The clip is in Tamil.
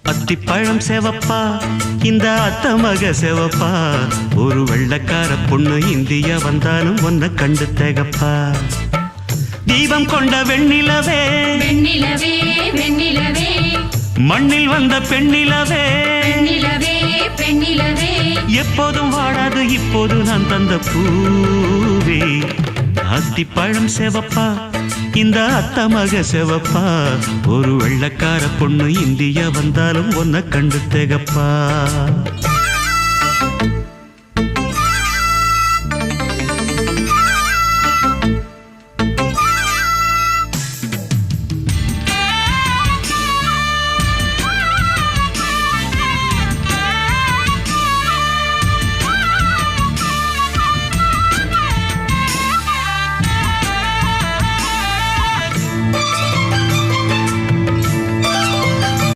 அத்திப்பழம் செவப்பா இந்த அத்த மக செவப்பா ஒரு வெள்ளக்கார பொண்ணு இந்தியா வந்தாலும் ஒன்ன கண்டு திகப்பா தீபம் கொண்ட வெண்ணிலவே வெண்ணிலவே வெண்ணிலவே மண்ணில் வந்த பெண்ணிலவே பெண்ணிலவே பெண்ணிலவே எப்போதும் வாடாது இப்போது நான் தந்த பூவே அத்திப்பழம் செவப்பா இந்த அத்த மக செவப்பா ஒரு வெள்ளக்கார பொண்ணு இந்தியா வந்தாலும் ஒன்ன கண்டு திகப்பா